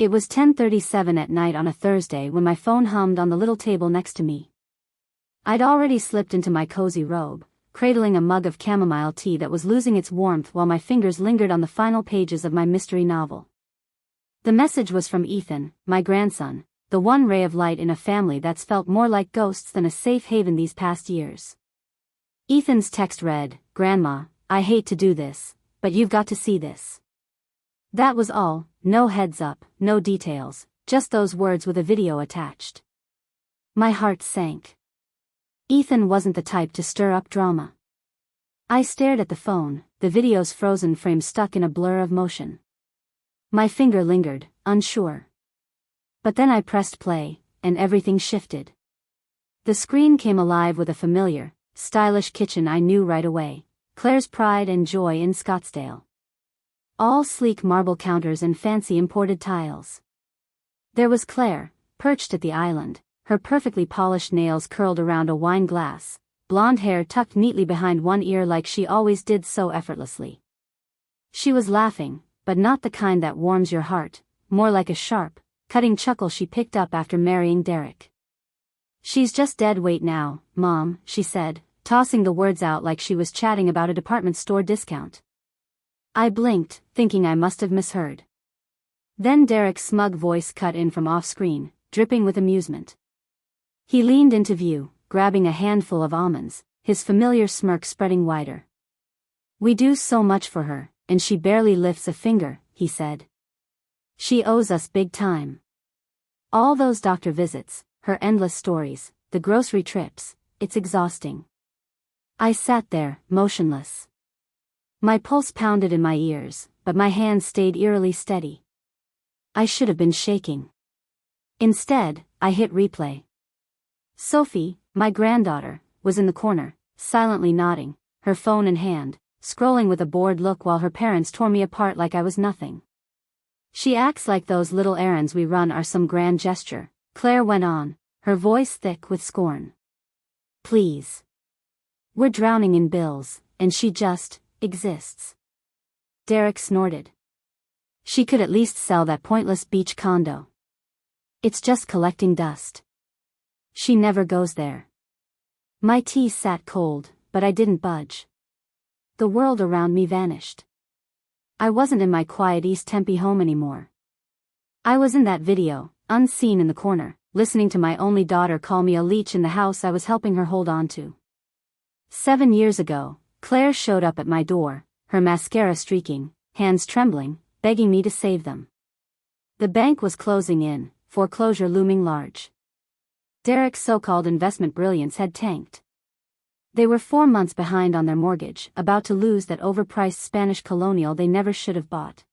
It was 10:37 at night on a Thursday when my phone hummed on the little table next to me. I'd already slipped into my cozy robe, cradling a mug of chamomile tea that was losing its warmth while my fingers lingered on the final pages of my mystery novel. The message was from Ethan, my grandson, the one ray of light in a family that's felt more like ghosts than a safe haven these past years. Ethan's text read, "Grandma, I hate to do this, but you've got to see this." That was all, no heads up, no details, just those words with a video attached. My heart sank. Ethan wasn't the type to stir up drama. I stared at the phone, the video's frozen frame stuck in a blur of motion. My finger lingered, unsure. But then I pressed play, and everything shifted. The screen came alive with a familiar, stylish kitchen I knew right away, Claire's pride and joy in Scottsdale. All sleek marble counters and fancy imported tiles. There was Claire, perched at the island, her perfectly polished nails curled around a wine glass, blonde hair tucked neatly behind one ear like she always did so effortlessly. She was laughing, but not the kind that warms your heart, more like a sharp, cutting chuckle she picked up after marrying Derek. "She's just dead weight now, Mom," she said, tossing the words out like she was chatting about a department store discount. I blinked, thinking I must have misheard. Then Derek's smug voice cut in from off-screen, dripping with amusement. He leaned into view, grabbing a handful of almonds, his familiar smirk spreading wider. "We do so much for her, and she barely lifts a finger," he said. "She owes us big time. All those doctor visits, her endless stories, the grocery trips, it's exhausting." I sat there, motionless. My pulse pounded in my ears, but my hands stayed eerily steady. I should have been shaking. Instead, I hit replay. Sophie, my granddaughter, was in the corner, silently nodding, her phone in hand, scrolling with a bored look while her parents tore me apart like I was nothing. "She acts like those little errands we run are some grand gesture," Claire went on, her voice thick with scorn. "Please. We're drowning in bills, and she just exists." Derek snorted. "She could at least sell that pointless beach condo. It's just collecting dust. She never goes there." My tea sat cold, but I didn't budge. The world around me vanished. I wasn't in my quiet East Tempe home anymore. I was in that video, unseen in the corner, listening to my only daughter call me a leech in the house I was helping her hold on to. 7 years ago, Claire showed up at my door, her mascara streaking, hands trembling, begging me to save them. The bank was closing in, foreclosure looming large. Derek's so-called investment brilliance had tanked. They were 4 months behind on their mortgage, about to lose that overpriced Spanish colonial they never should have bought.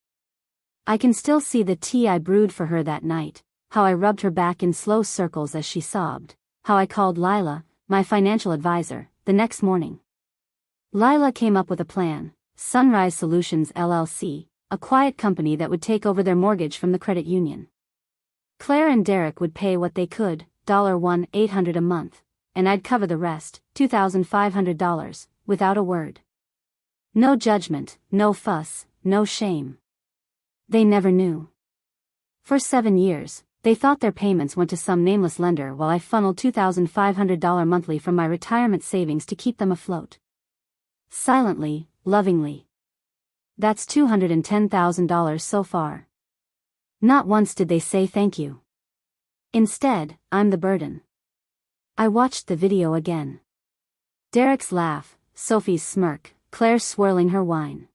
I can still see the tea I brewed for her that night, how I rubbed her back in slow circles as she sobbed, how I called Lila, my financial advisor, the next morning. Lila came up with a plan, Sunrise Solutions LLC, a quiet company that would take over their mortgage from the credit union. Claire and Derek would pay what they could, $1,800 a month, and I'd cover the rest, $2,500, without a word. No judgment, no fuss, no shame. They never knew. For 7 years, they thought their payments went to some nameless lender while I funneled $2,500 monthly from my retirement savings to keep them afloat. Silently, lovingly. That's $210,000 so far. Not once did they say thank you. Instead, I'm the burden. I watched the video again. Derek's laugh, Sophie's smirk, Claire swirling her wine.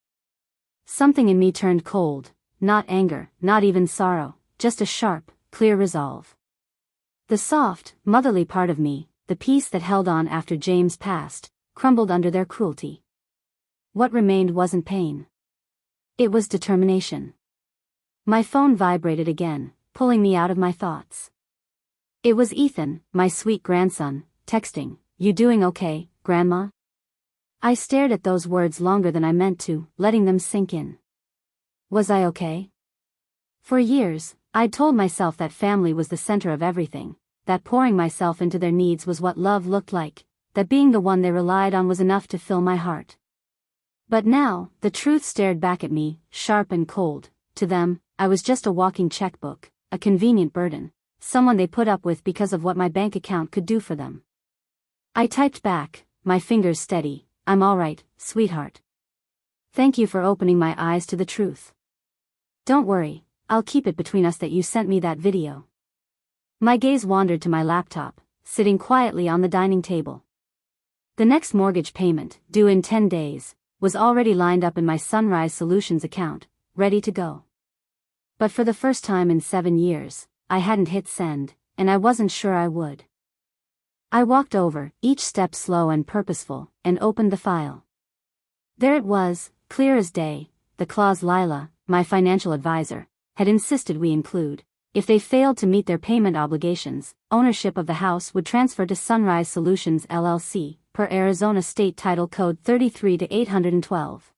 Something in me turned cold, not anger, not even sorrow, just a sharp, clear resolve. The soft, motherly part of me, the piece that held on after James passed, crumbled under their cruelty. What remained wasn't pain. It was determination. My phone vibrated again, pulling me out of my thoughts. It was Ethan, my sweet grandson, texting, "You doing okay, Grandma?" I stared at those words longer than I meant to, letting them sink in. Was I okay? For years, I'd told myself that family was the center of everything, that pouring myself into their needs was what love looked like, that being the one they relied on was enough to fill my heart. But now, the truth stared back at me, sharp and cold. To them, I was just a walking checkbook, a convenient burden, someone they put up with because of what my bank account could do for them. I typed back, my fingers steady, "I'm alright, sweetheart. Thank you for opening my eyes to the truth. Don't worry, I'll keep it between us that you sent me that video." My gaze wandered to my laptop, sitting quietly on the dining table. The next mortgage payment, due in 10 days, was already lined up in my Sunrise Solutions account, ready to go. But for the first time in 7 years, I hadn't hit send, and I wasn't sure I would. I walked over, each step slow and purposeful, and opened the file. There it was, clear as day, the clause Lila, my financial advisor, had insisted we include. If they failed to meet their payment obligations, ownership of the house would transfer to Sunrise Solutions LLC, per Arizona State Title Code 33-812.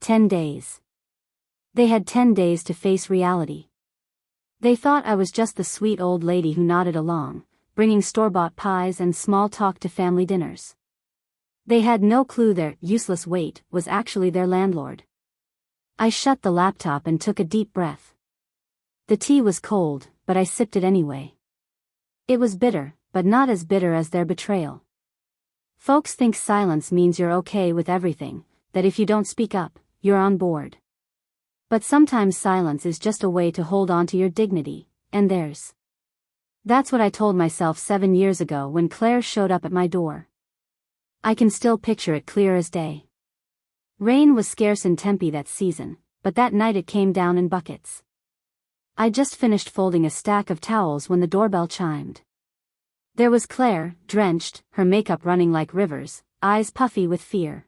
10 days. They had 10 days to face reality. They thought I was just the sweet old lady who nodded along, bringing store-bought pies and small talk to family dinners. They had no clue their useless wait was actually their landlord. I shut the laptop and took a deep breath. The tea was cold, but I sipped it anyway. It was bitter, but not as bitter as their betrayal. Folks think silence means you're okay with everything, that if you don't speak up, you're on board. But sometimes silence is just a way to hold on to your dignity, and theirs. That's what I told myself 7 years ago when Claire showed up at my door. I can still picture it clear as day. Rain was scarce in Tempe that season, but that night it came down in buckets. I just finished folding a stack of towels when the doorbell chimed. There was Claire, drenched, her makeup running like rivers, eyes puffy with fear.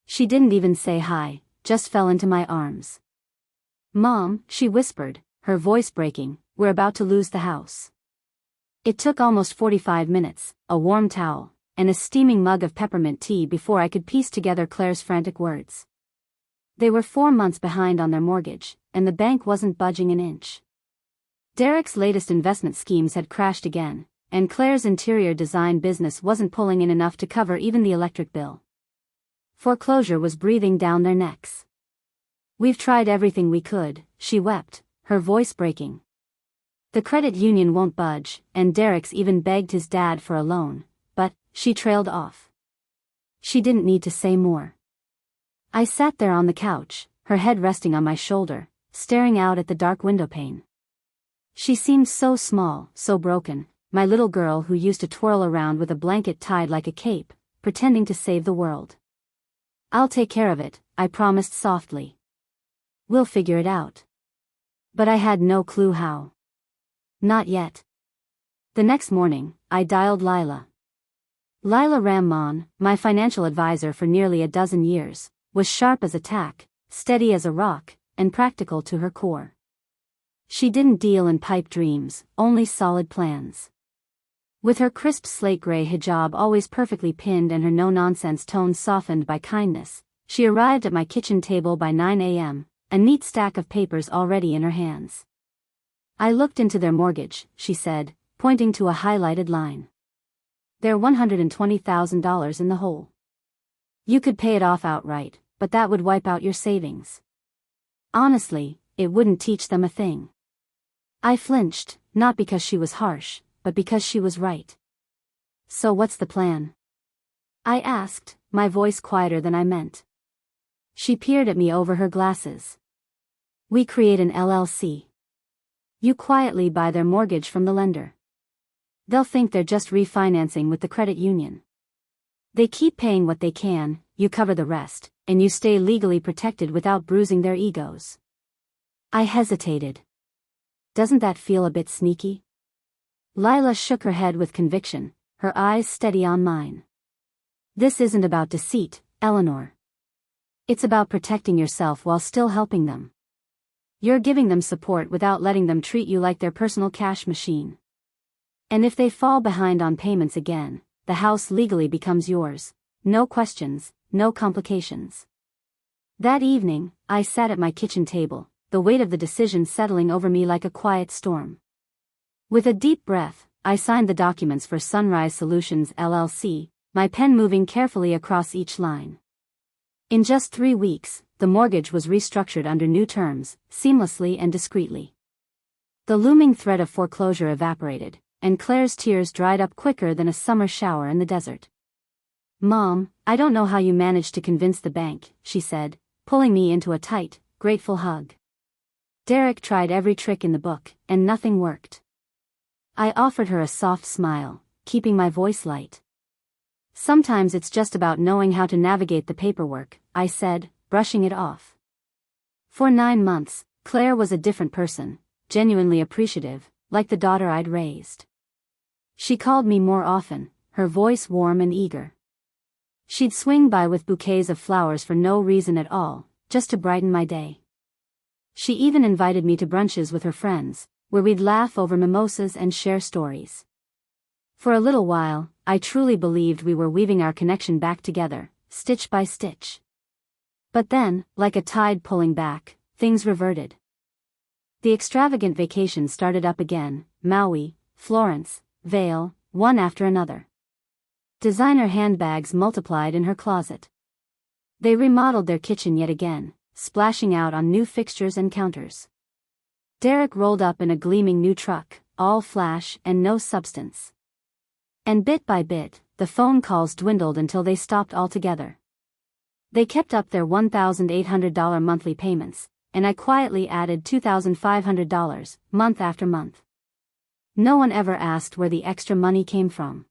She didn't even say hi, just fell into my arms. "Mom," she whispered, her voice breaking, "we're about to lose the house." It took almost 45 minutes, a warm towel, and a steaming mug of peppermint tea before I could piece together Claire's frantic words. They were 4 months behind on their mortgage, and the bank wasn't budging an inch. Derek's latest investment schemes had crashed again, and Claire's interior design business wasn't pulling in enough to cover even the electric bill. Foreclosure was breathing down their necks. "We've tried everything we could," she wept, her voice breaking. "The credit union won't budge, and Derek's even begged his dad for a loan, but," she trailed off. She didn't need to say more. I sat there on the couch, her head resting on my shoulder, staring out at the dark windowpane. She seemed so small, so broken, my little girl who used to twirl around with a blanket tied like a cape, pretending to save the world. "I'll take care of it," I promised softly. "We'll figure it out." But I had no clue how. Not yet. The next morning, I dialed Lila. Lila Ramon, my financial advisor for nearly a dozen years, was sharp as a tack, steady as a rock, and practical to her core. She didn't deal in pipe dreams, only solid plans. With her crisp slate gray hijab always perfectly pinned and her no-nonsense tone softened by kindness, she arrived at my kitchen table by 9 a.m., a neat stack of papers already in her hands. "I looked into their mortgage," she said, pointing to a highlighted line. "They're $120,000 in the hole. You could pay it off outright, but that would wipe out your savings. Honestly, it wouldn't teach them a thing." I flinched, not because she was harsh, but because she was right. "So what's the plan?" I asked, my voice quieter than I meant. She peered at me over her glasses. "We create an LLC. You quietly buy their mortgage from the lender. They'll think they're just refinancing with the credit union. They keep paying what they can, you cover the rest, and you stay legally protected without bruising their egos." I hesitated. "Doesn't that feel a bit sneaky?" Lila shook her head with conviction, her eyes steady on mine. "This isn't about deceit, Eleanor. It's about protecting yourself while still helping them. You're giving them support without letting them treat you like their personal cash machine. And if they fall behind on payments again, the house legally becomes yours. No questions, no complications." That evening, I sat at my kitchen table, the weight of the decision settling over me like a quiet storm. With a deep breath, I signed the documents for Sunrise Solutions LLC, my pen moving carefully across each line. In just 3 weeks, the mortgage was restructured under new terms, seamlessly and discreetly. The looming threat of foreclosure evaporated, and Claire's tears dried up quicker than a summer shower in the desert. "Mom, I don't know how you managed to convince the bank," she said, pulling me into a tight, grateful hug. "Derek tried every trick in the book, and nothing worked." I offered her a soft smile, keeping my voice light. "Sometimes it's just about knowing how to navigate the paperwork," I said, brushing it off. For 9 months, Claire was a different person, genuinely appreciative, like the daughter I'd raised. She called me more often, her voice warm and eager. She'd swing by with bouquets of flowers for no reason at all, just to brighten my day. She even invited me to brunches with her friends, where we'd laugh over mimosas and share stories. For a little while, I truly believed we were weaving our connection back together, stitch by stitch. But then, like a tide pulling back, things reverted. The extravagant vacations started up again: Maui, Florence, Vail, one after another. Designer handbags multiplied in her closet. They remodeled their kitchen yet again, splashing out on new fixtures and counters. Derek rolled up in a gleaming new truck, all flash and no substance. And bit by bit, the phone calls dwindled until they stopped altogether. They kept up their $1,800 monthly payments, and I quietly added $2,500, month after month. No one ever asked where the extra money came from.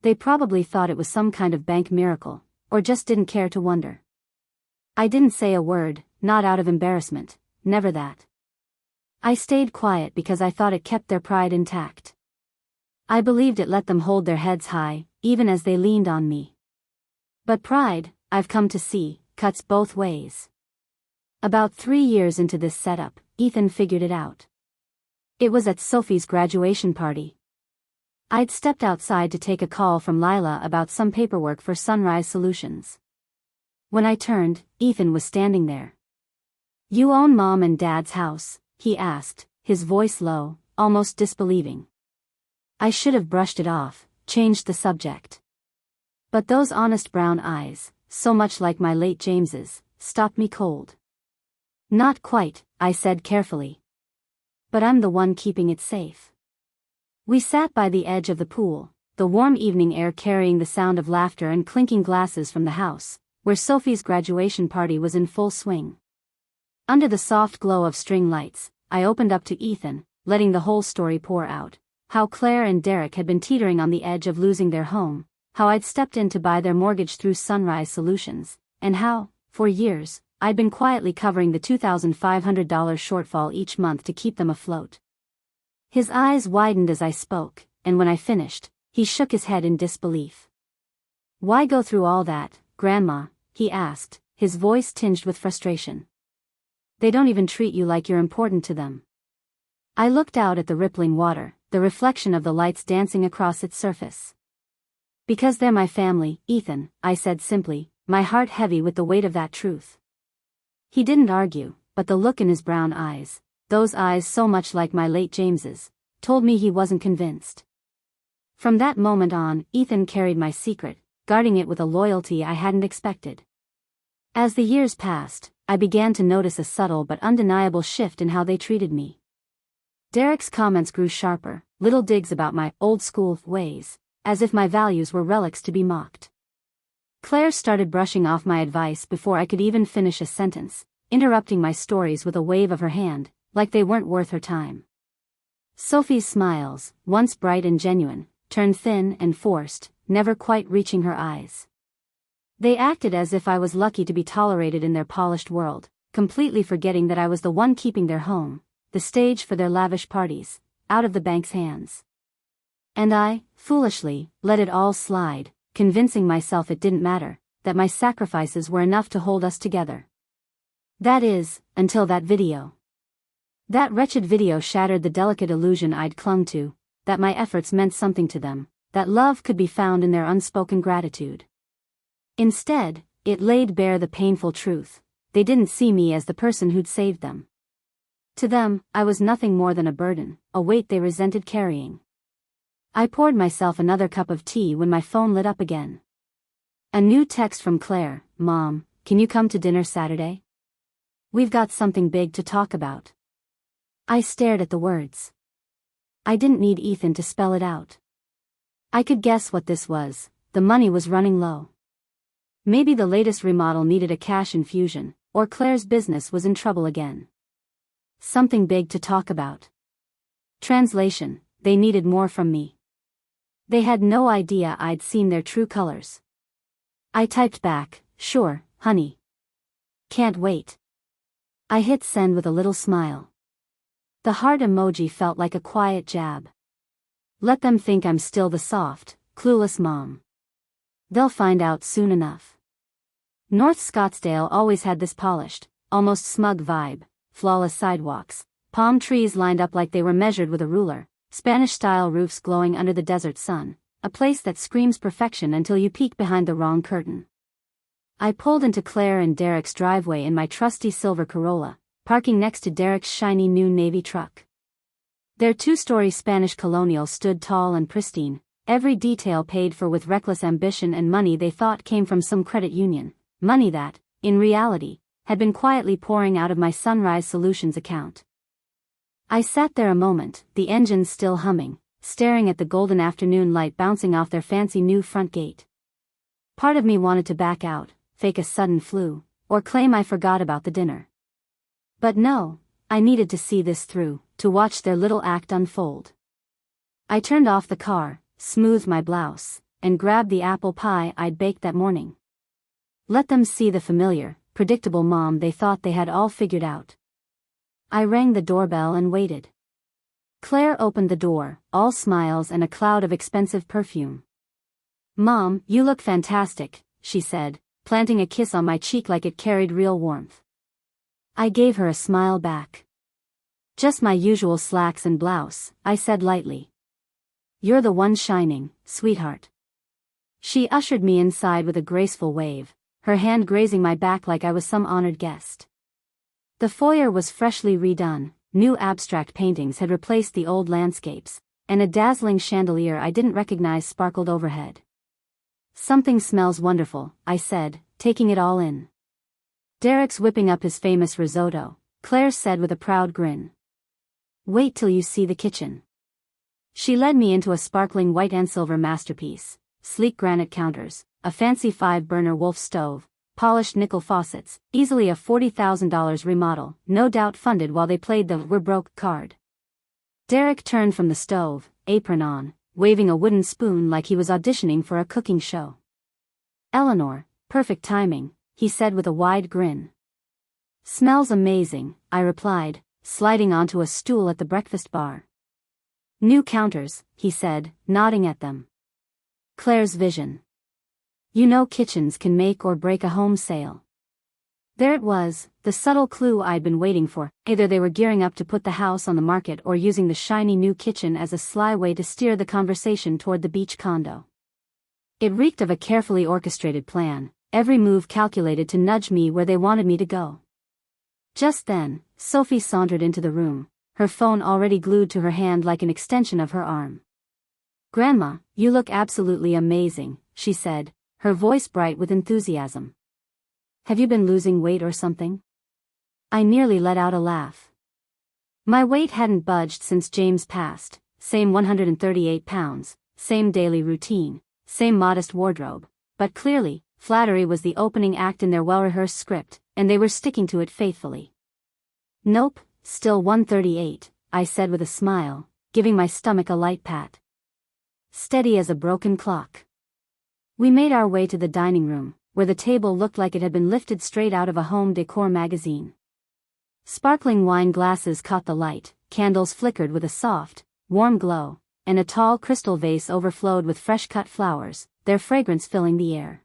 They probably thought it was some kind of bank miracle, or just didn't care to wonder. I didn't say a word, not out of embarrassment, never that. I stayed quiet because I thought it kept their pride intact. I believed it let them hold their heads high, even as they leaned on me. But pride, I've come to see, cuts both ways. About 3 years into this setup, Ethan figured it out. It was at Sophie's graduation party. I'd stepped outside to take a call from Lila about some paperwork for Sunrise Solutions. When I turned, Ethan was standing there. "You own Mom and Dad's house?" he asked, his voice low, almost disbelieving. I should have brushed it off, changed the subject. But those honest brown eyes, so much like my late James's, stopped me cold. "Not quite," I said carefully. "But I'm the one keeping it safe." We sat by the edge of the pool, the warm evening air carrying the sound of laughter and clinking glasses from the house, where Sophie's graduation party was in full swing. Under the soft glow of string lights, I opened up to Ethan, letting the whole story pour out: how Claire and Derek had been teetering on the edge of losing their home, how I'd stepped in to buy their mortgage through Sunrise Solutions, and how, for years, I'd been quietly covering the $2,500 shortfall each month to keep them afloat. His eyes widened as I spoke, and when I finished, he shook his head in disbelief. "Why go through all that, Grandma?" he asked, his voice tinged with frustration. "They don't even treat you like you're important to them." I looked out at the rippling water, the reflection of the lights dancing across its surface. "Because they're my family, Ethan," I said simply, my heart heavy with the weight of that truth. He didn't argue, but the look in his brown eyes, those eyes so much like my late James's, told me he wasn't convinced. From that moment on, Ethan carried my secret, guarding it with a loyalty I hadn't expected. As the years passed, I began to notice a subtle but undeniable shift in how they treated me. Derek's comments grew sharper, little digs about my old-school ways, as if my values were relics to be mocked. Claire started brushing off my advice before I could even finish a sentence, interrupting my stories with a wave of her hand, like they weren't worth her time. Sophie's smiles, once bright and genuine, turned thin and forced, never quite reaching her eyes. They acted as if I was lucky to be tolerated in their polished world, completely forgetting that I was the one keeping their home, the stage for their lavish parties, out of the bank's hands. And I, foolishly, let it all slide, convincing myself it didn't matter, that my sacrifices were enough to hold us together. That is, until that video. That wretched video shattered the delicate illusion I'd clung to, that my efforts meant something to them, that love could be found in their unspoken gratitude. Instead, it laid bare the painful truth: they didn't see me as the person who'd saved them. To them, I was nothing more than a burden, a weight they resented carrying. I poured myself another cup of tea when my phone lit up again. A new text from Claire: "Mom, can you come to dinner Saturday? We've got something big to talk about. I stared at the words. I didn't need Ethan to spell it out. I could guess what this was. The money was running low. Maybe the latest remodel needed a cash infusion, or Claire's business was in trouble again. Something big to talk about. Translation: they needed more from me. They had no idea I'd seen their true colors. I typed back, sure, honey. Can't wait. I hit send with a little smile. The heart emoji felt like a quiet jab. Let them think I'm still the soft, clueless mom. They'll find out soon enough. North Scottsdale always had this polished, almost smug vibe, flawless sidewalks, palm trees lined up like they were measured with a ruler, Spanish-style roofs glowing under the desert sun, a place that screams perfection until you peek behind the wrong curtain. I pulled into Claire and Derek's driveway in my trusty silver Corolla, parking next to Derek's shiny new navy truck. Their two-story Spanish colonial stood tall and pristine, every detail paid for with reckless ambition and money they thought came from some credit union, money that, in reality, had been quietly pouring out of my Sunrise Solutions account. I sat there a moment, the engine still humming, staring at the golden afternoon light bouncing off their fancy new front gate. Part of me wanted to back out, fake a sudden flu, or claim I forgot about the dinner. But no, I needed to see this through, to watch their little act unfold. I turned off the car, smoothed my blouse, and grabbed the apple pie I'd baked that morning. Let them see the familiar, predictable mom they thought they had all figured out. I rang the doorbell and waited. Claire opened the door, all smiles and a cloud of expensive perfume. "Mom, you look fantastic," she said, planting a kiss on my cheek like it carried real warmth. I gave her a smile back. "Just my usual slacks and blouse," I said lightly. "You're the one shining, sweetheart." She ushered me inside with a graceful wave, her hand grazing my back like I was some honored guest. The foyer was freshly redone, new abstract paintings had replaced the old landscapes, and a dazzling chandelier I didn't recognize sparkled overhead. "Something smells wonderful," I said, taking it all in. "Derek's whipping up his famous risotto," Claire said with a proud grin. "Wait till you see the kitchen." She led me into a sparkling white and silver masterpiece, sleek granite counters, a fancy 5-burner Wolf stove, polished nickel faucets, easily a $40,000 remodel, no doubt funded while they played the "we're broke" card. Derek turned from the stove, apron on, waving a wooden spoon like he was auditioning for a cooking show. "Eleanor, perfect timing," he said with a wide grin. "Smells amazing," I replied, sliding onto a stool at the breakfast bar. "New counters," he said, nodding at them. Claire's vision. You know kitchens can make or break a home sale. There it was, the subtle clue I'd been waiting for. Either they were gearing up to put the house on the market or using the shiny new kitchen as a sly way to steer the conversation toward the beach condo. It reeked of a carefully orchestrated plan, every move calculated to nudge me where they wanted me to go. Just then, Sophie sauntered into the room, her phone already glued to her hand like an extension of her arm. "Grandma, you look absolutely amazing," she said, her voice bright with enthusiasm. "Have you been losing weight or something?" I nearly let out a laugh. My weight hadn't budged since James passed, same 138 pounds, same daily routine, same modest wardrobe, but clearly, flattery was the opening act in their well-rehearsed script, and they were sticking to it faithfully. "Nope, still 138, I said with a smile, giving my stomach a light pat. Steady as a broken clock. We made our way to the dining room, where the table looked like it had been lifted straight out of a home decor magazine. Sparkling wine glasses caught the light, candles flickered with a soft, warm glow, and a tall crystal vase overflowed with fresh-cut flowers, their fragrance filling the air.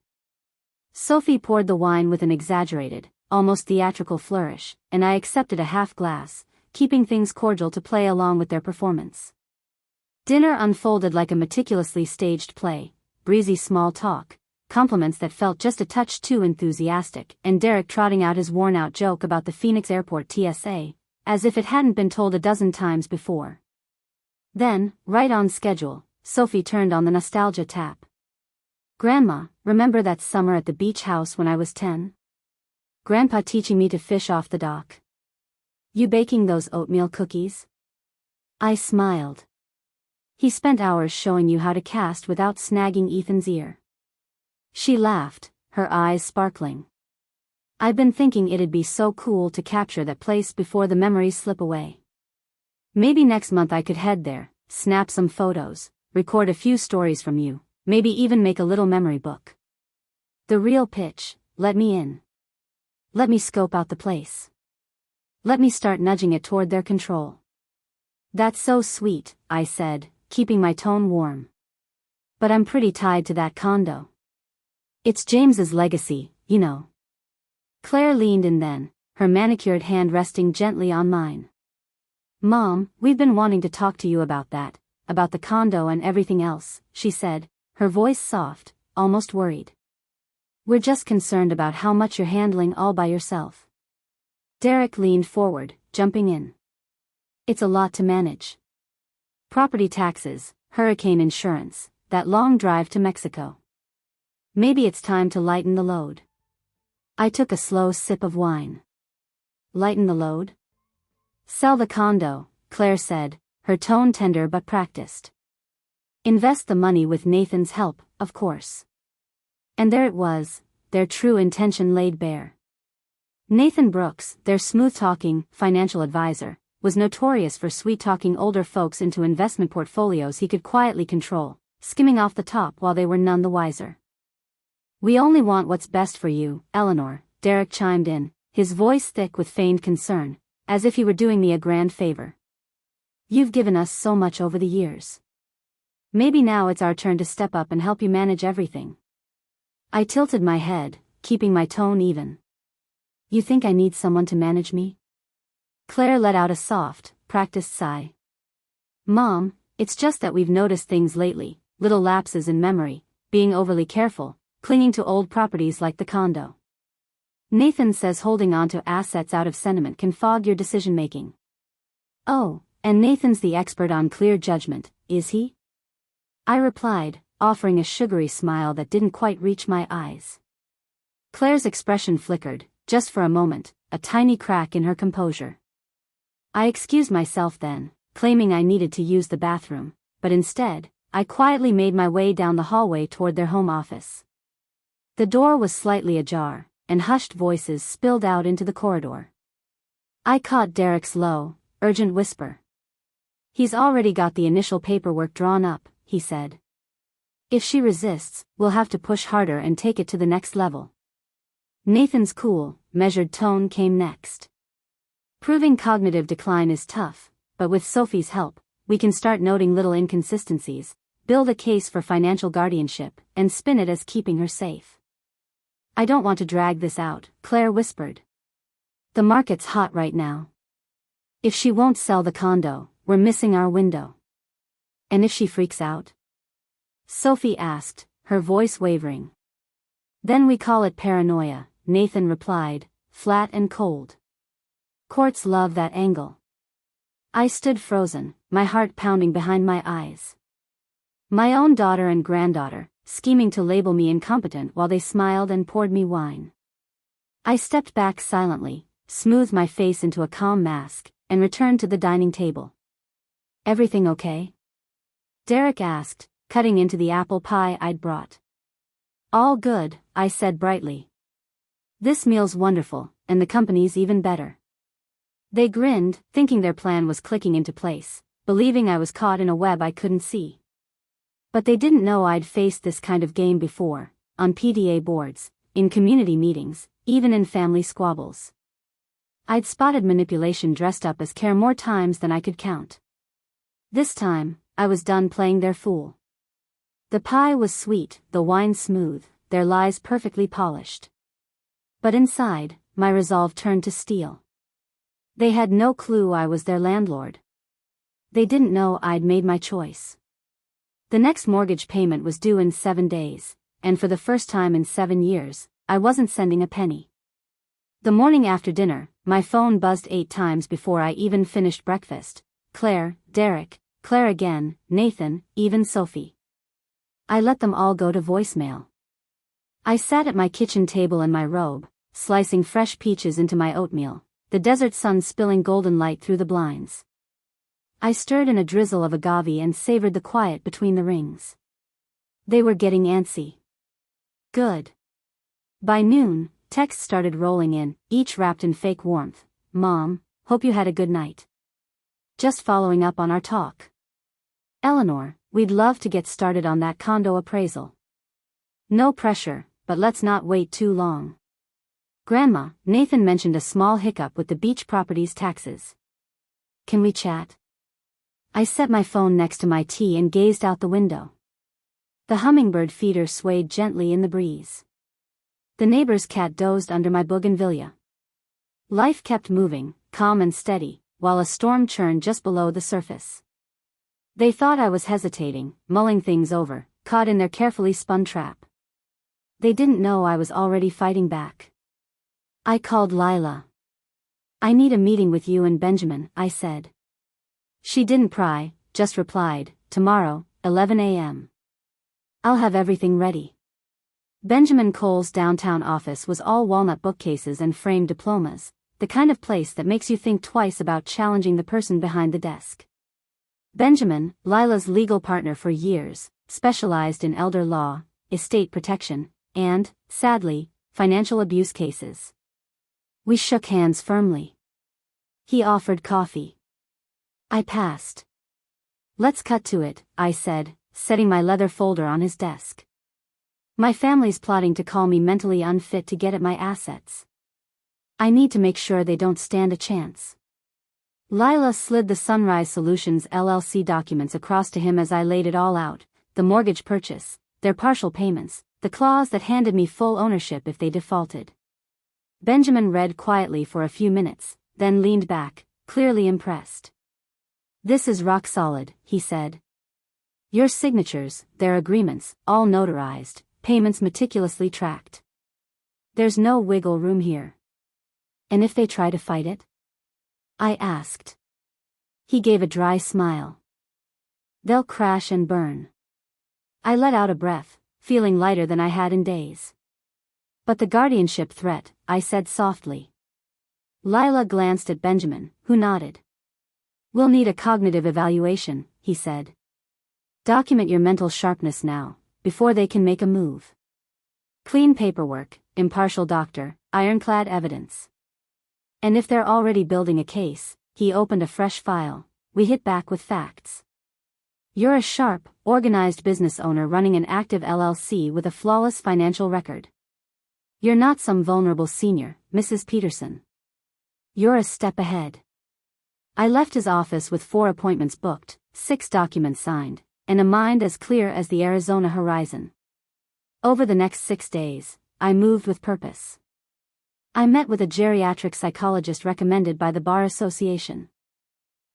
Sophie poured the wine with an exaggerated, almost theatrical flourish, and I accepted a half glass, keeping things cordial to play along with their performance. Dinner unfolded like a meticulously staged play, breezy small talk, compliments that felt just a touch too enthusiastic, and Derek trotting out his worn-out joke about the Phoenix Airport TSA, as if it hadn't been told a dozen times before. Then, right on schedule, Sophie turned on the nostalgia tap. "Grandma, remember that summer at the beach house when I was 10? Grandpa teaching me to fish off the dock. You baking those oatmeal cookies? I smiled. He spent hours showing you how to cast without snagging Ethan's ear. She laughed, her eyes sparkling. I've been thinking it'd be so cool to capture that place before the memories slip away. Maybe next month I could head there, snap some photos, record a few stories from you, maybe even make a little memory book. The real pitch: let me in. Let me scope out the place. Let me start nudging it toward their control. That's so sweet, I said, keeping my tone warm. But I'm pretty tied to that condo. It's James's legacy, you know. Claire leaned in then, her manicured hand resting gently on mine. Mom, we've been wanting to talk to you about that, about the condo and everything else, she said, her voice soft, almost worried. We're just concerned about how much you're handling all by yourself. Derek leaned forward, jumping in. It's a lot to manage. Property taxes, hurricane insurance, that long drive to Mexico. Maybe it's time to lighten the load. I took a slow sip of wine. Lighten the load? Sell the condo, Claire said, her tone tender but practiced. Invest the money with Nathan's help, of course. And there it was, their true intention laid bare. Nathan Brooks, their smooth-talking, financial advisor, was notorious for sweet-talking older folks into investment portfolios he could quietly control, skimming off the top while they were none the wiser. We only want what's best for you, Eleanor, Derek chimed in, his voice thick with feigned concern, as if he were doing me a grand favor. You've given us so much over the years. Maybe now it's our turn to step up and help you manage everything. I tilted my head, keeping my tone even. You think I need someone to manage me? Claire let out a soft, practiced sigh. Mom, it's just that we've noticed things lately, little lapses in memory, being overly careful, clinging to old properties like the condo. Nathan says holding on to assets out of sentiment can fog your decision-making. Oh, and Nathan's the expert on clear judgment, is he? I replied, offering a sugary smile that didn't quite reach my eyes. Claire's expression flickered, just for a moment, a tiny crack in her composure. I excused myself then, claiming I needed to use the bathroom, but instead, I quietly made my way down the hallway toward their home office. The door was slightly ajar, and hushed voices spilled out into the corridor. I caught Derek's low, urgent whisper. He's already got the initial paperwork drawn up, he said. If she resists, we'll have to push harder and take it to the next level. Nathan's cool, measured tone came next. Proving cognitive decline is tough, but with Sophie's help, we can start noting little inconsistencies, build a case for financial guardianship, and spin it as keeping her safe. I don't want to drag this out, Claire whispered. The market's hot right now. If she won't sell the condo, we're missing our window. And if she freaks out? Sophie asked, her voice wavering. Then we call it paranoia, Nathan replied, flat and cold. Courts love that angle. I stood frozen, my heart pounding behind my eyes. My own daughter and granddaughter, scheming to label me incompetent while they smiled and poured me wine. I stepped back silently, smoothed my face into a calm mask, and returned to the dining table. Everything okay? Derek asked, cutting into the apple pie I'd brought. All good, I said brightly. This meal's wonderful, and the company's even better. They grinned, thinking their plan was clicking into place, believing I was caught in a web I couldn't see. But they didn't know I'd faced this kind of game before, on PTA boards, in community meetings, even in family squabbles. I'd spotted manipulation dressed up as care more times than I could count. This time, I was done playing their fool. The pie was sweet, the wine smooth, their lies perfectly polished. But inside, my resolve turned to steel. They had no clue I was their landlord. They didn't know I'd made my choice. The next mortgage payment was due in 7 days, and for the first time in 7 years, I wasn't sending a penny. The morning after dinner, my phone buzzed 8 times before I even finished breakfast. Claire, Derek, Claire again, Nathan, even Sophie. I let them all go to voicemail. I sat at my kitchen table in my robe, slicing fresh peaches into my oatmeal, the desert sun spilling golden light through the blinds. I stirred in a drizzle of agave and savored the quiet between the rings. They were getting antsy. Good. By noon, texts started rolling in, each wrapped in fake warmth. Mom, hope you had a good night. Just following up on our talk. Eleanor, we'd love to get started on that condo appraisal. No pressure, but let's not wait too long. Grandma, Nathan mentioned a small hiccup with the beach property's taxes. Can we chat? I set my phone next to my tea and gazed out the window. The hummingbird feeder swayed gently in the breeze. The neighbor's cat dozed under my bougainvillea. Life kept moving, calm and steady, while a storm churned just below the surface. They thought I was hesitating, mulling things over, caught in their carefully spun trap. They didn't know I was already fighting back. I called Lila. I need a meeting with you and Benjamin, I said. She didn't pry, just replied, tomorrow, 11 a.m. I'll have everything ready. Benjamin Cole's downtown office was all walnut bookcases and framed diplomas, the kind of place that makes you think twice about challenging the person behind the desk. Benjamin, Lila's legal partner for years, specialized in elder law, estate protection, and, sadly, financial abuse cases. We shook hands firmly. He offered coffee. I passed. Let's cut to it, I said, setting my leather folder on his desk. My family's plotting to call me mentally unfit to get at my assets. I need to make sure they don't stand a chance. Lila slid the Sunrise Solutions LLC documents across to him as I laid it all out, the mortgage purchase, their partial payments, the clause that handed me full ownership if they defaulted. Benjamin read quietly for a few minutes, then leaned back, clearly impressed. This is rock solid, he said. Your signatures, their agreements, all notarized, payments meticulously tracked. There's no wiggle room here. And if they try to fight it? I asked. He gave a dry smile. They'll crash and burn. I let out a breath, feeling lighter than I had in days. But the guardianship threat, I said softly. Lila glanced at Benjamin, who nodded. We'll need a cognitive evaluation, he said. Document your mental sharpness now, before they can make a move. Clean paperwork, impartial doctor, ironclad evidence. And if they're already building a case, he opened a fresh file, we hit back with facts. You're a sharp, organized business owner running an active LLC with a flawless financial record. You're not some vulnerable senior, Mrs. Peterson. You're a step ahead. I left his office with 4 appointments booked, 6 documents signed, and a mind as clear as the Arizona horizon. Over the next 6 days, I moved with purpose. I met with a geriatric psychologist recommended by the Bar Association.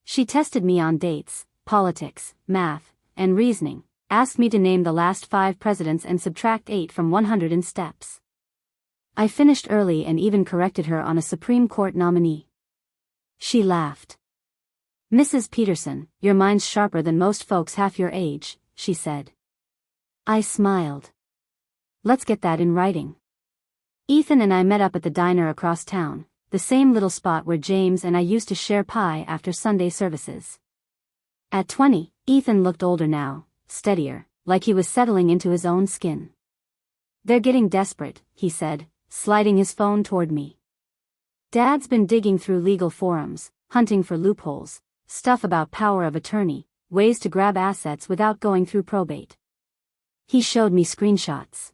She tested me on dates, politics, math, and reasoning, asked me to name the last 5 presidents and subtract 8 from 100 in steps. I finished early and even corrected her on a Supreme Court nominee. She laughed. Mrs. Peterson, your mind's sharper than most folks half your age, she said. I smiled. Let's get that in writing. Ethan and I met up at the diner across town, the same little spot where James and I used to share pie after Sunday services. At 20, Ethan looked older now, steadier, like he was settling into his own skin. They're getting desperate, he said, sliding his phone toward me. Dad's been digging through legal forums, hunting for loopholes, stuff about power of attorney, ways to grab assets without going through probate. He showed me screenshots.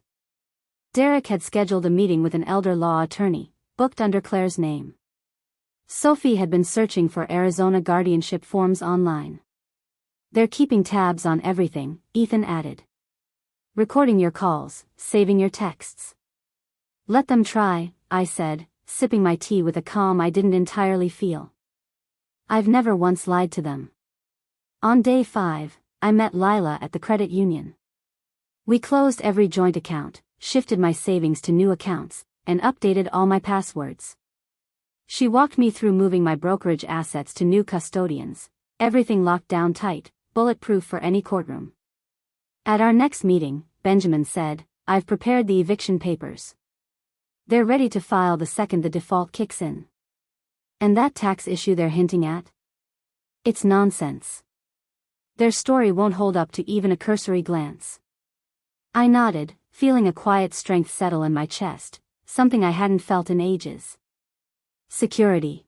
Derek had scheduled a meeting with an elder law attorney, booked under Claire's name. Sophie had been searching for Arizona guardianship forms online. They're keeping tabs on everything, Ethan added. Recording your calls, saving your texts. Let them try, I said, sipping my tea with a calm I didn't entirely feel. I've never once lied to them. On day 5, I met Lila at the credit union. We closed every joint account, shifted my savings to new accounts, and updated all my passwords. She walked me through moving my brokerage assets to new custodians, everything locked down tight, bulletproof for any courtroom. At our next meeting, Benjamin said, I've prepared the eviction papers. They're ready to file the second the default kicks in. And that tax issue they're hinting at? It's nonsense. Their story won't hold up to even a cursory glance. I nodded, feeling a quiet strength settle in my chest, something I hadn't felt in ages. Security.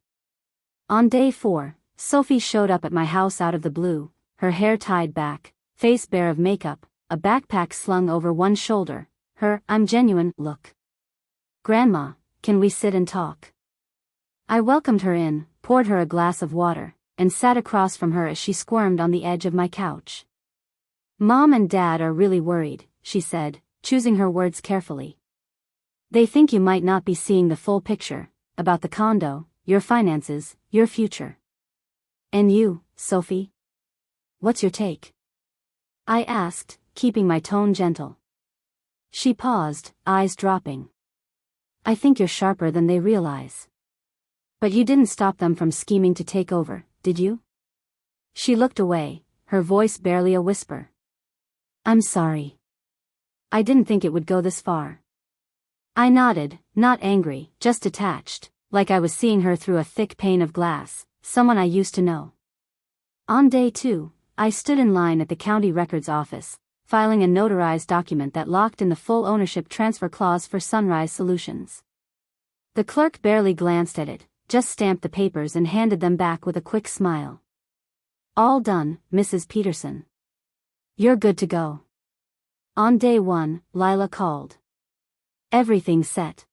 On day 4, Sophie showed up at my house out of the blue, her hair tied back, face bare of makeup, a backpack slung over one shoulder, her "I'm genuine" look. "Grandma, can we sit and talk?" I welcomed her in, poured her a glass of water, and sat across from her as she squirmed on the edge of my couch. "Mom and Dad are really worried," she said, choosing her words carefully. "They think you might not be seeing the full picture, about the condo, your finances, your future. And you, Sophie? What's your take?" I asked, keeping my tone gentle. She paused, eyes dropping. "I think you're sharper than they realize. But you didn't stop them from scheming to take over, did you?" She looked away, her voice barely a whisper. "I'm sorry. I didn't think it would go this far." I nodded, not angry, just detached, like I was seeing her through a thick pane of glass, someone I used to know. On day 2, I stood in line at the county records office, filing a notarized document that locked in the full ownership transfer clause for Sunrise Solutions. The clerk barely glanced at it, just stamped the papers and handed them back with a quick smile. "All done, Mrs. Peterson. You're good to go." On day 1, Lila called. "Everything's set.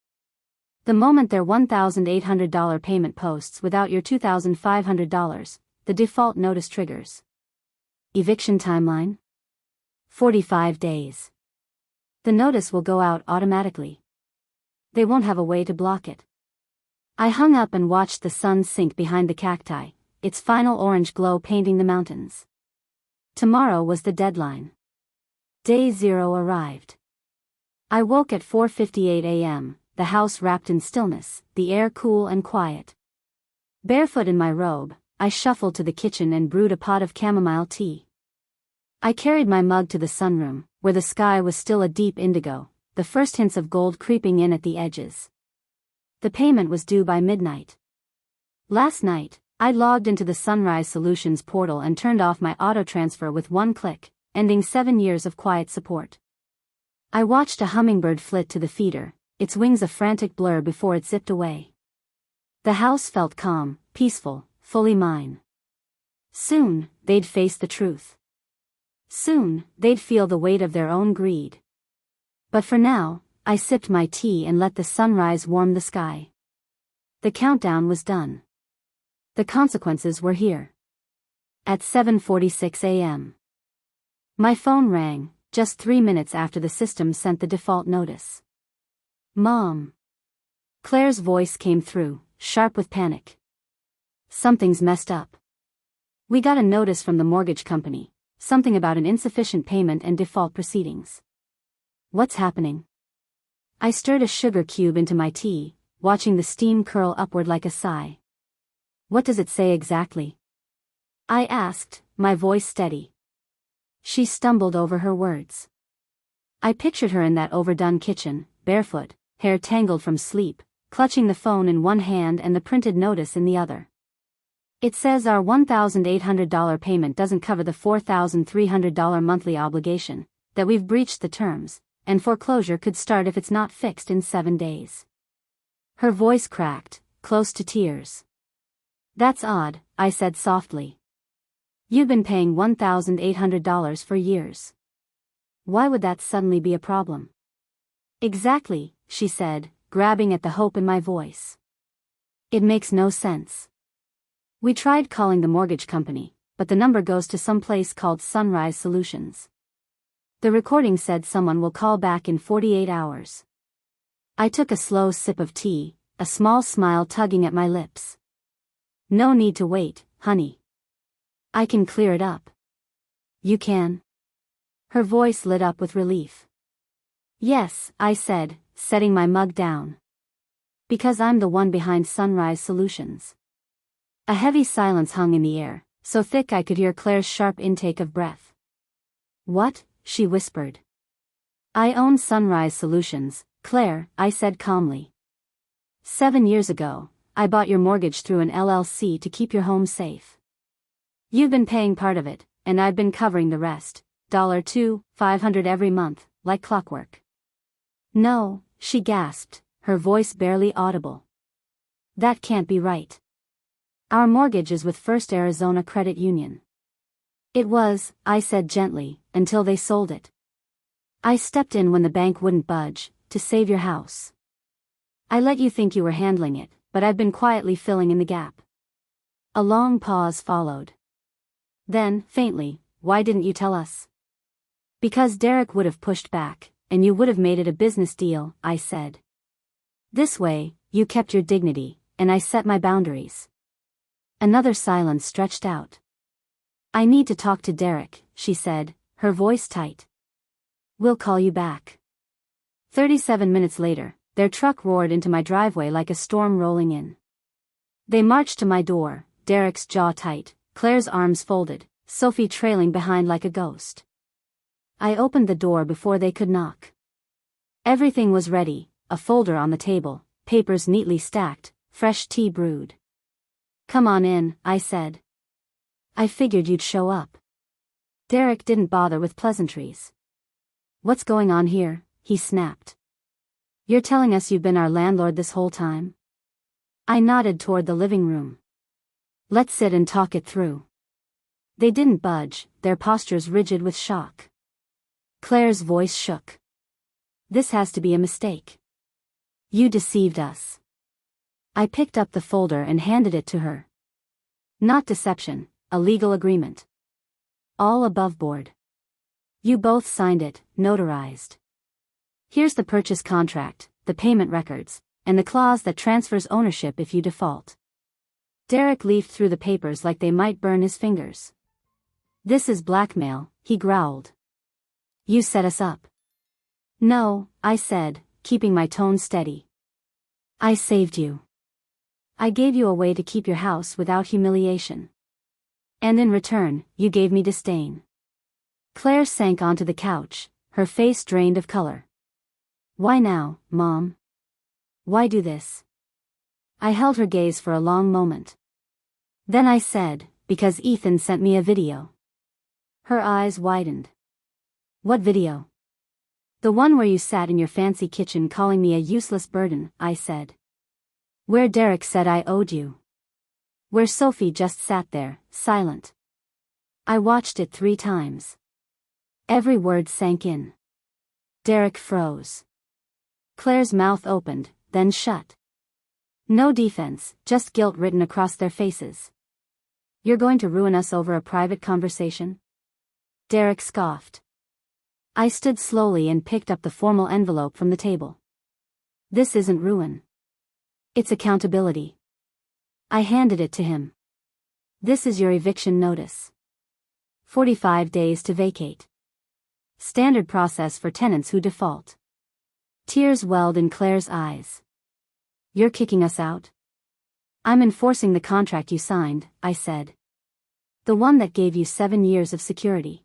The moment their $1,800 payment posts without your $2,500, the default notice triggers. Eviction timeline? 45 days. The notice will go out automatically. They won't have a way to block it." I hung up and watched the sun sink behind the cacti, its final orange glow painting the mountains. Tomorrow was the deadline. Day 0 arrived. I woke at 4:58 a.m., the house wrapped in stillness, the air cool and quiet. Barefoot in my robe, I shuffled to the kitchen and brewed a pot of chamomile tea. I carried my mug to the sunroom, where the sky was still a deep indigo, the first hints of gold creeping in at the edges. The payment was due by midnight. Last night, I logged into the Sunrise Solutions portal and turned off my auto-transfer with one click, ending 7 years of quiet support. I watched a hummingbird flit to the feeder, its wings a frantic blur before it zipped away. The house felt calm, peaceful, fully mine. Soon, they'd face the truth. Soon, they'd feel the weight of their own greed. But for now, I sipped my tea and let the sunrise warm the sky. The countdown was done. The consequences were here. At 7:46 a.m. My phone rang, just 3 minutes after the system sent the default notice. "Mom." Claire's voice came through, sharp with panic. "Something's messed up. We got a notice from the mortgage company, something about an insufficient payment and default proceedings." "What's happening?" I stirred a sugar cube into my tea, watching the steam curl upward like a sigh. "What does it say exactly?" I asked, my voice steady. She stumbled over her words. I pictured her in that overdone kitchen, barefoot, hair tangled from sleep, clutching the phone in one hand and the printed notice in the other. "It says our $1,800 payment doesn't cover the $4,300 monthly obligation, that we've breached the terms, and foreclosure could start if it's not fixed in 7 days." Her voice cracked, close to tears. "That's odd," I said softly. "You've been paying $1,800 for years. Why would that suddenly be a problem?" "Exactly," she said, grabbing at the hope in my voice. "It makes no sense. We tried calling the mortgage company, but the number goes to some place called Sunrise Solutions. The recording said someone will call back in 48 hours. I took a slow sip of tea, a small smile tugging at my lips. "No need to wait, honey. I can clear it up." "You can?" Her voice lit up with relief. "Yes," I said, setting my mug down. "Because I'm the one behind Sunrise Solutions." A heavy silence hung in the air, so thick I could hear Claire's sharp intake of breath. "What?" she whispered. "I own Sunrise Solutions, Claire," I said calmly. 7 years ago, I bought your mortgage through an LLC to keep your home safe. You've been paying part of it, and I've been covering the rest, $500 every month, like clockwork. No, she gasped, her voice barely audible. That can't be right. Our mortgage is with First Arizona Credit Union. It was, I said gently, until they sold it. I stepped in when the bank wouldn't budge, to save your house. I let you think you were handling it, but I've been quietly filling in the gap. A long pause followed. Then, faintly, why didn't you tell us? Because Derek would have pushed back, and you would have made it a business deal, I said. This way, you kept your dignity, and I set my boundaries. Another silence stretched out. I need to talk to Derek, she said, her voice tight. We'll call you back. 37 minutes later, their truck roared into my driveway like a storm rolling in. They marched to my door, Derek's jaw tight, Claire's arms folded, Sophie trailing behind like a ghost. I opened the door before they could knock. Everything was ready, a folder on the table, papers neatly stacked, fresh tea brewed. Come on in, I said. I figured you'd show up. Derek didn't bother with pleasantries. What's going on here? He snapped. You're telling us you've been our landlord this whole time? I nodded toward the living room. Let's sit and talk it through. They didn't budge, their postures rigid with shock. Claire's voice shook. This has to be a mistake. You deceived us. I picked up the folder and handed it to her. Not deception, a legal agreement. All above board. You both signed it, notarized. Here's the purchase contract, the payment records, and the clause that transfers ownership if you default. Derek leafed through the papers like they might burn his fingers. This is blackmail, he growled. You set us up. No, I said, keeping my tone steady. I saved you. I gave you a way to keep your house without humiliation. And in return, you gave me disdain. Claire sank onto the couch, her face drained of color. Why now, Mom? Why do this? I held her gaze for a long moment. Then I said, because Ethan sent me a video. Her eyes widened. What video? The one where you sat in your fancy kitchen calling me a useless burden, I said. Where Derek said I owed you. Where Sophie just sat there, silent. I watched it 3 times. Every word sank in. Derek froze. Claire's mouth opened, then shut. No defense, just guilt written across their faces. You're going to ruin us over a private conversation? Derek scoffed. I stood slowly and picked up the formal envelope from the table. This isn't ruin. It's accountability. I handed it to him. This is your eviction notice. 45 days to vacate. Standard process for tenants who default. Tears welled in Claire's eyes. You're kicking us out? I'm enforcing the contract you signed, I said. The one that gave you 7 years of security.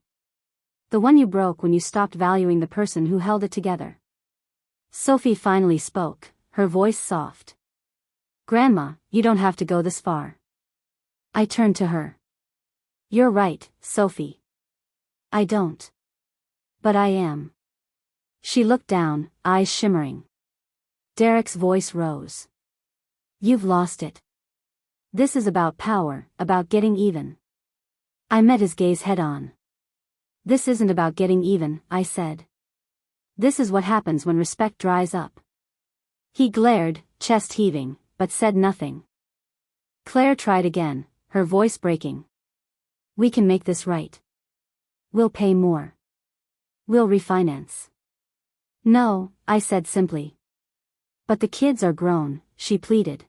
The one you broke when you stopped valuing the person who held it together. Sophie finally spoke, her voice soft. Grandma, you don't have to go this far. I turned to her. You're right, Sophie. I don't. But I am. She looked down, eyes shimmering. Derek's voice rose. You've lost it. This is about power, about getting even. I met his gaze head on. This isn't about getting even, I said. This is what happens when respect dries up. He glared, chest heaving, but said nothing. Claire tried again, her voice breaking. We can make this right. We'll pay more. We'll refinance. No, I said simply. But the kids are grown, she pleaded.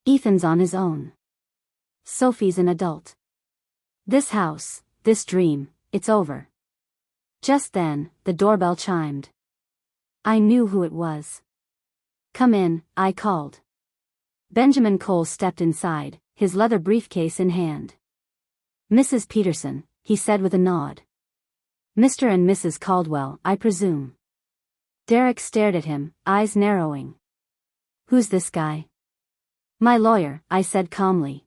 Ethan's on his own. Sophie's an adult. This house, this dream, it's over. Just then, the doorbell chimed. I knew who it was. Come in, I called. Benjamin Cole stepped inside, his leather briefcase in hand. Mrs. Peterson, he said with a nod. Mr. and Mrs. Caldwell, I presume. Derek stared at him, eyes narrowing. Who's this guy? My lawyer, I said calmly.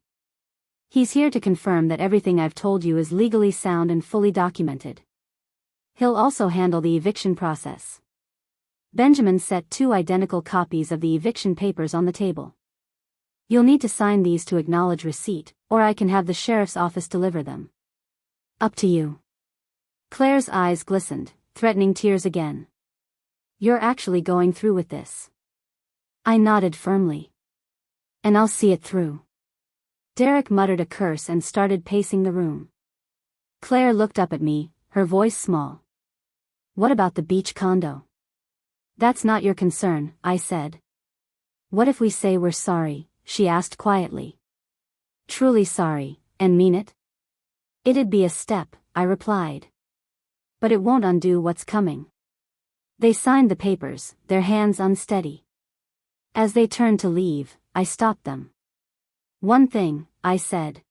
He's here to confirm that everything I've told you is legally sound and fully documented. He'll also handle the eviction process. Benjamin set 2 identical copies of the eviction papers on the table. You'll need to sign these to acknowledge receipt, or I can have the sheriff's office deliver them. Up to you. Claire's eyes glistened, threatening tears again. You're actually going through with this? I nodded firmly. And I'll see it through. Derek muttered a curse and started pacing the room. Claire looked up at me, her voice small. What about the beach condo? That's not your concern, I said. What if we say we're sorry? She asked quietly. Truly sorry, and mean it? It'd be a step, I replied. But it won't undo what's coming. They signed the papers, their hands unsteady. As they turned to leave, I stopped them. One thing, I said.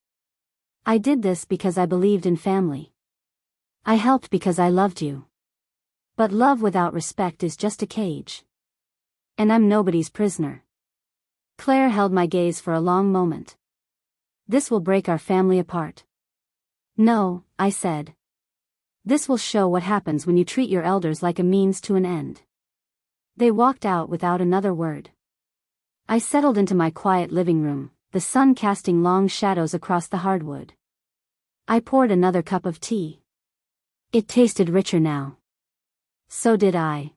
I did this because I believed in family. I helped because I loved you. But love without respect is just a cage. And I'm nobody's prisoner. Claire held my gaze for a long moment. This will break our family apart. No, I said. This will show what happens when you treat your elders like a means to an end. They walked out without another word. I settled into my quiet living room, the sun casting long shadows across the hardwood. I poured another cup of tea. It tasted richer now. So did I.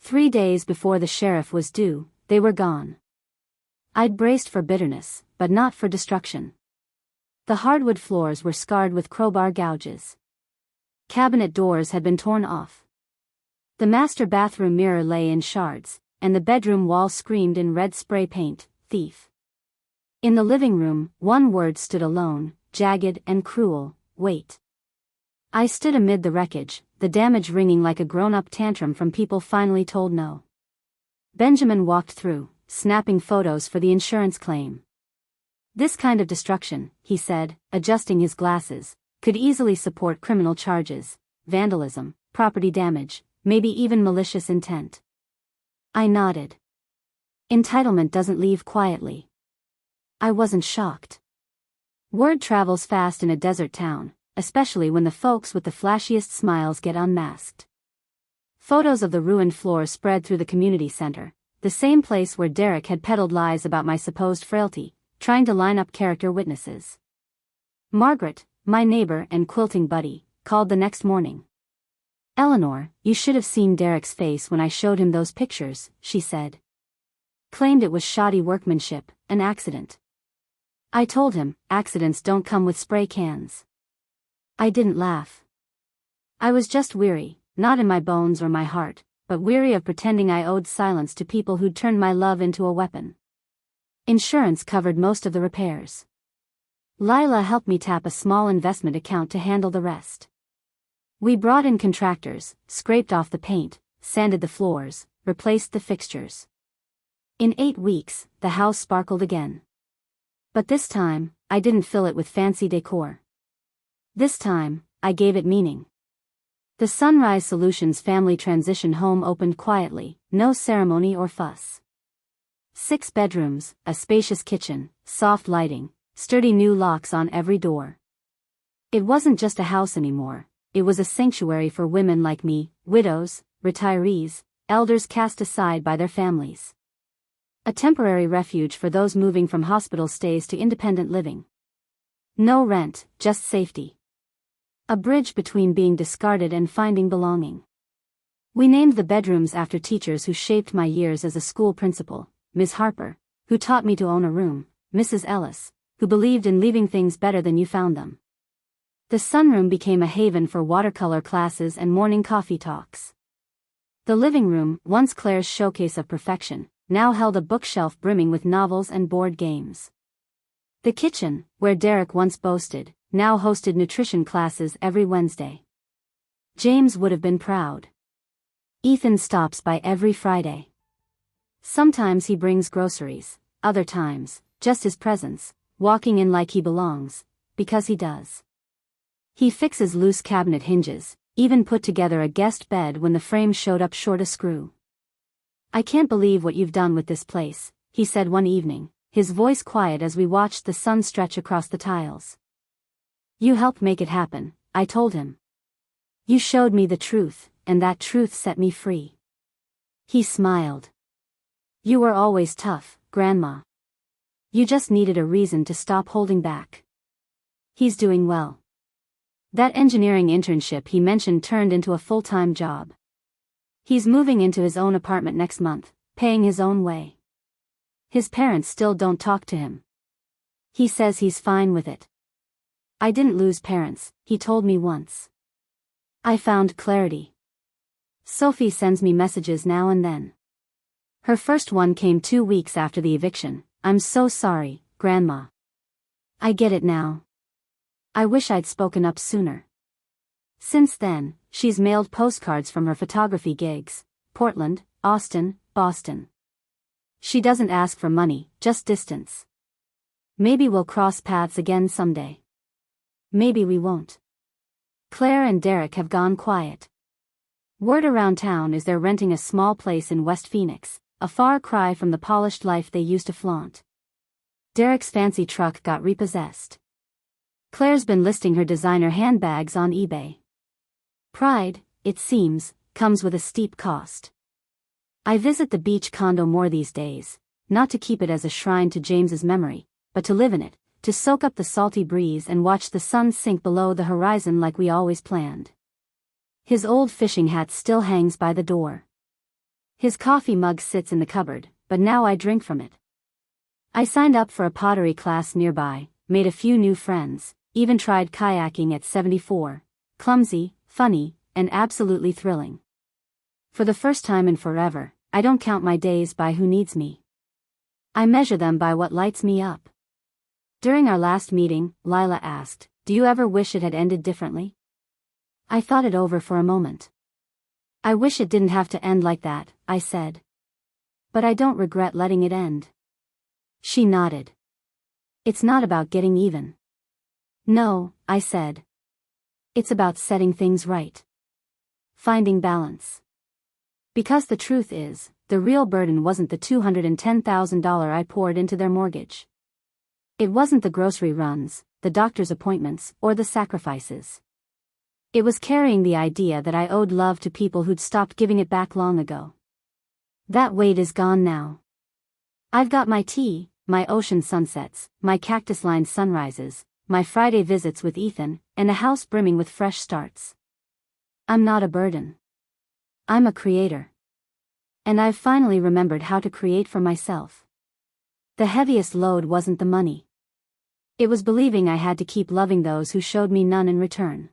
3 days before the sheriff was due, they were gone. I'd braced for bitterness, but not for destruction. The hardwood floors were scarred with crowbar gouges. Cabinet doors had been torn off. The master bathroom mirror lay in shards, and the bedroom wall screamed in red spray paint, thief. In the living room, one word stood alone, jagged and cruel, wait. I stood amid the wreckage, the damage ringing like a grown-up tantrum from people finally told no. Benjamin walked through, snapping photos for the insurance claim. This kind of destruction, he said, adjusting his glasses, could easily support criminal charges, vandalism, property damage, maybe even malicious intent. I nodded. Entitlement doesn't leave quietly. I wasn't shocked. Word travels fast in a desert town, especially when the folks with the flashiest smiles get unmasked. Photos of the ruined floor spread through the community center, the same place where Derek had peddled lies about my supposed frailty, trying to line up character witnesses. Margaret, my neighbor and quilting buddy, called the next morning. Eleanor, you should have seen Derek's face when I showed him those pictures, she said. Claimed it was shoddy workmanship, an accident. I told him, accidents don't come with spray cans. I didn't laugh. I was just weary, not in my bones or my heart, but weary of pretending I owed silence to people who'd turned my love into a weapon. Insurance covered most of the repairs. Lila helped me tap a small investment account to handle the rest. We brought in contractors, scraped off the paint, sanded the floors, replaced the fixtures. In 8 weeks, the house sparkled again. But this time, I didn't fill it with fancy decor. This time, I gave it meaning. The Sunrise Solutions family transition home opened quietly, no ceremony or fuss. 6 bedrooms, a spacious kitchen, soft lighting, sturdy new locks on every door. It wasn't just a house anymore, it was a sanctuary for women like me, widows, retirees, elders cast aside by their families. A temporary refuge for those moving from hospital stays to independent living. No rent, just safety. A bridge between being discarded and finding belonging. We named the bedrooms after teachers who shaped my years as a school principal, Ms. Harper, who taught me to own a room, Mrs. Ellis, who believed in leaving things better than you found them. The sunroom became a haven for watercolor classes and morning coffee talks. The living room, once Claire's showcase of perfection, now held a bookshelf brimming with novels and board games. The kitchen, where Derek once boasted, now hosted nutrition classes every Wednesday. James would have been proud. Ethan stops by every Friday. Sometimes he brings groceries, other times, just his presence, walking in like he belongs, because he does. He fixes loose cabinet hinges, even put together a guest bed when the frame showed up short a screw. I can't believe what you've done with this place, he said one evening, his voice quiet as we watched the sun stretch across the tiles. You helped make it happen, I told him. You showed me the truth, and that truth set me free. He smiled. You were always tough, Grandma. You just needed a reason to stop holding back. He's doing well. That engineering internship he mentioned turned into a full-time job. He's moving into his own apartment next month, paying his own way. His parents still don't talk to him. He says he's fine with it. I didn't lose parents, he told me once. I found clarity. Sophie sends me messages now and then. Her first one came 2 weeks after the eviction. I'm so sorry, Grandma. I get it now. I wish I'd spoken up sooner. Since then, she's mailed postcards from her photography gigs, Portland, Austin, Boston. She doesn't ask for money, just distance. Maybe we'll cross paths again someday. Maybe we won't. Claire and Derek have gone quiet. Word around town is they're renting a small place in West Phoenix, a far cry from the polished life they used to flaunt. Derek's fancy truck got repossessed. Claire's been listing her designer handbags on eBay. Pride, it seems, comes with a steep cost. I visit the beach condo more these days, not to keep it as a shrine to James's memory, but to live in it, to soak up the salty breeze and watch the sun sink below the horizon like we always planned. His old fishing hat still hangs by the door. His coffee mug sits in the cupboard, but now I drink from it. I signed up for a pottery class nearby, made a few new friends, even tried kayaking at 74, clumsy, funny, and absolutely thrilling. For the first time in forever, I don't count my days by who needs me. I measure them by what lights me up. During our last meeting, Lila asked, "Do you ever wish it had ended differently?" I thought it over for a moment. I wish it didn't have to end like that, I said. But I don't regret letting it end. She nodded. It's not about getting even. No, I said. It's about setting things right. Finding balance. Because the truth is, the real burden wasn't the $210,000 I poured into their mortgage. It wasn't the grocery runs, the doctor's appointments, or the sacrifices. It was carrying the idea that I owed love to people who'd stopped giving it back long ago. That weight is gone now. I've got my tea, my ocean sunsets, my cactus-lined sunrises, my Friday visits with Ethan, and a house brimming with fresh starts. I'm not a burden. I'm a creator. And I've finally remembered how to create for myself. The heaviest load wasn't the money. It was believing I had to keep loving those who showed me none in return.